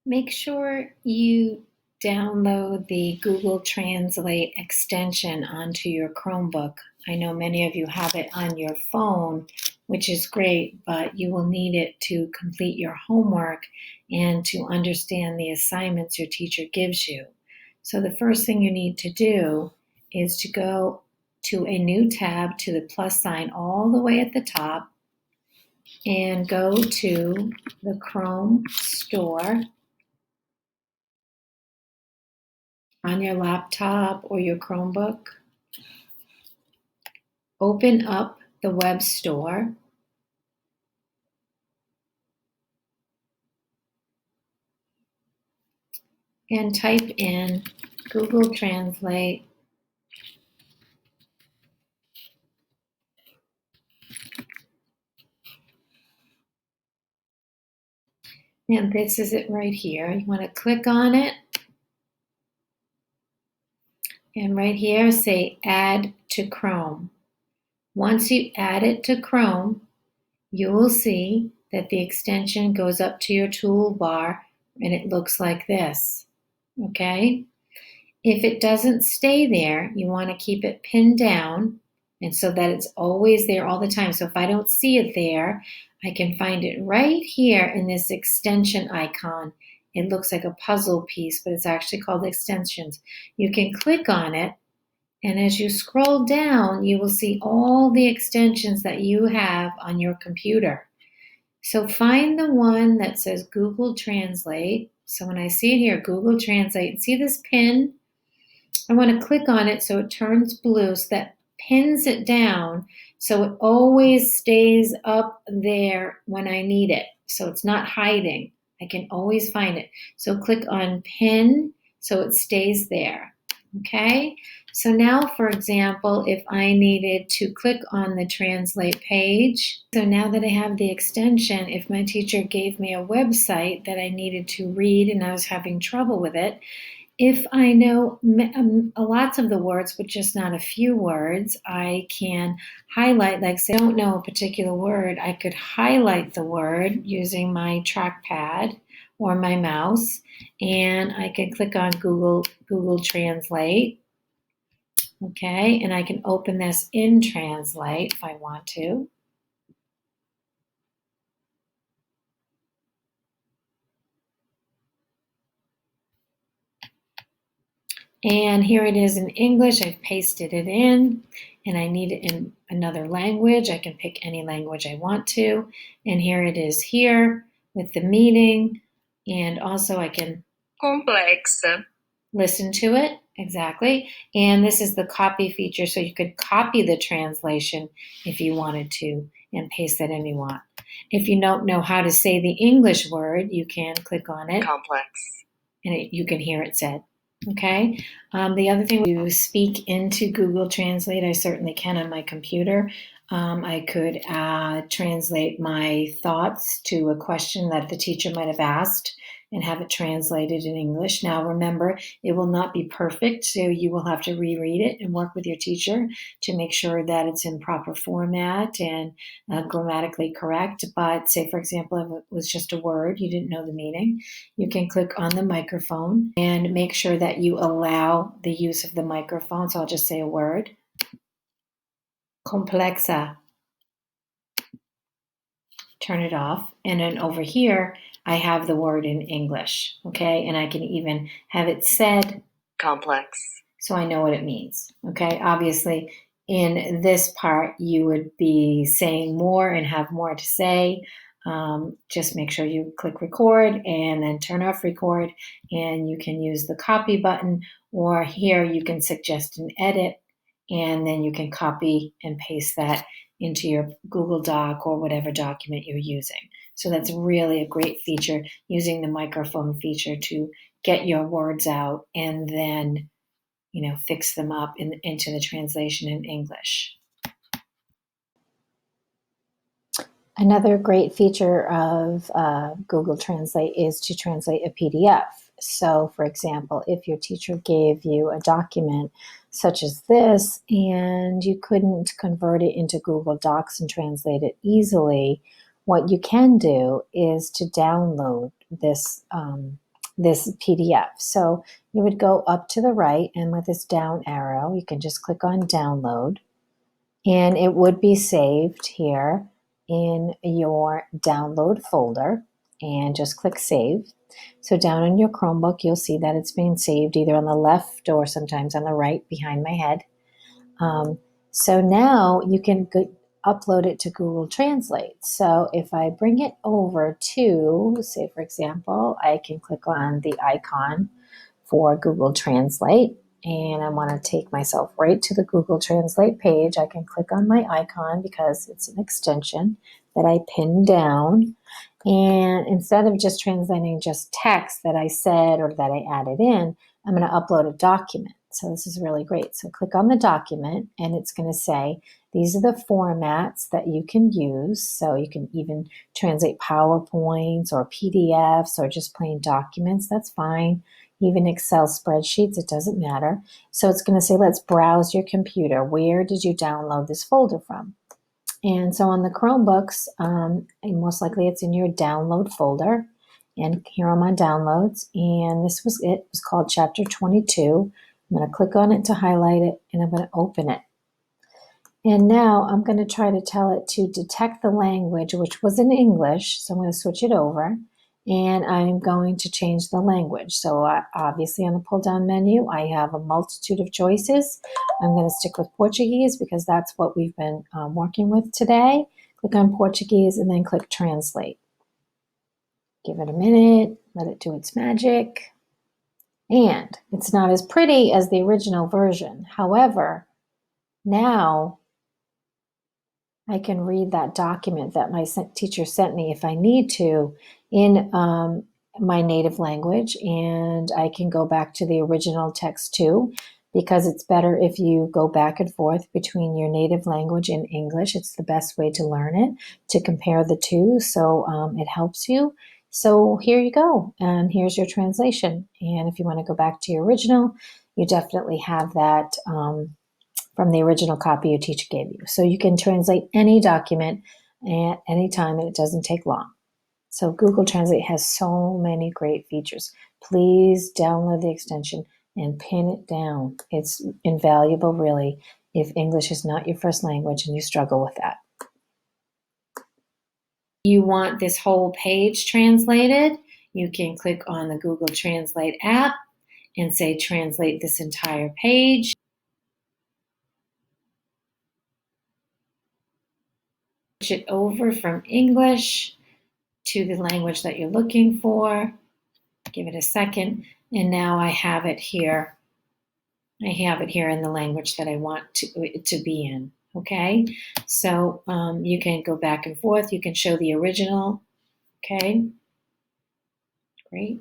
Make sure you download the Google Translate extension onto your Chromebook. I know many of you have it on your phone, which is great, but you will need it to complete your homework and to understand the assignments your teacher gives you. So the first thing you need to do is to go to a new tab to the plus sign all the way at the top and go to the Chrome store on your laptop or your Chromebook. Open up the web store and type in Google Translate and this is it right here. You want to click on it and right here say add to Chrome. Once you add it to Chrome, you will see that the extension goes up to your toolbar and it looks like this, okay? If it doesn't stay there, you want to keep it pinned down and so that it's always there all the time. So if I don't see it there, I can find it right here in this extension icon. It looks like a puzzle piece, but it's actually called extensions. You can click on it, and as you scroll down, you will see all the extensions that you have on your computer. So find the one that says Google Translate. So when I see it here, Google Translate, see this pin? I want to click on it so it turns blue, so that pins it down so it always stays up there when I need it. So it's not hiding. I can always find it. So click on pin so it stays there. Okay? So now, for example, if I needed to click on the translate page, so now that I have the extension, if my teacher gave me a website that I needed to read and I was having trouble with it, if I know lots of the words, but just not a few words, I can highlight, like say I don't know a particular word, I could highlight the word using my trackpad or my mouse, and I can click on Google Translate, okay, and I can open this in Translate if I want to. And here it is in English. I've pasted it in, and I need it in another language. I can pick any language I want to. And here it is here with the meaning. And also I can complex, listen to it. Exactly. And this is the copy feature. So you could copy the translation if you wanted to and paste that in you want. If you don't know how to say the English word, you can click on it. complex, And you can hear it said. Okay. The other thing, to speak into Google Translate, I certainly can on my computer. I could translate my thoughts to a question that the teacher might have asked and have it translated in English. Now, remember, it will not be perfect, so you will have to reread it and work with your teacher to make sure that it's in proper format and grammatically correct. But say, for example, if it was just a word, you didn't know the meaning, you can click on the microphone and make sure that you allow the use of the microphone. So I'll just say a word. Complexa. Turn it off. And then over here, I have the word in English, okay? And I can even have it said complex, so I know what it means, okay? Obviously, in this part, you would be saying more and have more to say. Just make sure you click record and then turn off record, and you can use the copy button, or here you can suggest an edit, and then you can copy and paste that into your Google Doc or whatever document you're using. So that's really a great feature, using the microphone feature to get your words out and then fix them up into the translation in English. Another great feature of Google Translate is to translate a PDF. So, for example, if your teacher gave you a document such as this and you couldn't convert it into Google Docs and translate it easily, what you can do is to download this this PDF. So you would go up to the right, and with this down arrow, you can just click on download, and it would be saved here in your download folder, and just click save. So down in your Chromebook, you'll see that it's being saved either on the left or sometimes on the right behind my head. So now you can upload it to Google Translate. So if I bring it over to, say for example, I can click on the icon for Google Translate, and I want to take myself right to the Google Translate page. I can click on my icon because it's an extension that I pin down. And instead of just translating just text that I said or that I added in, I'm going to upload a document. So this is really great. So click on the document, and it's going to say, these are the formats that you can use. So you can even translate PowerPoints or PDFs or just plain documents. That's fine. Even Excel spreadsheets, it doesn't matter. So it's going to say, let's browse your computer. Where did you download this folder from? And so on the Chromebooks, most likely it's in your download folder. And here are my downloads. And this was it. It was called Chapter 22. I'm going to click on it to highlight it, and I'm going to open it. And now I'm going to try to tell it to detect the language, which was in English. So I'm going to switch it over, and I'm going to change the language. So obviously on the pull down menu, I have a multitude of choices. I'm going to stick with Portuguese because that's what we've been working with today. Click on Portuguese and then click Translate. Give it a minute, let it do its magic. And it's not as pretty as the original version. However, now I can read that document that my teacher sent me if I need to in my native language, and I can go back to the original text too, because it's better if you go back and forth between your native language and English. It's the best way to learn it, to compare the two, so it helps you. So here you go, and here's your translation. And if you want to go back to your original, you definitely have that from the original copy your teacher gave you. So you can translate any document at any time, and it doesn't take long. So Google Translate has so many great features. Please download the extension and pin it down. It's invaluable, really, if English is not your first language and you struggle with that. You want this whole page translated, you can click on the Google Translate app and say, translate this entire page. Switch it over from English to the language that you're looking for. Give it a second, and now I have it here. I have it here in the language that I want it to be in. Okay, so you can go back and forth. You can show the original. Okay, great.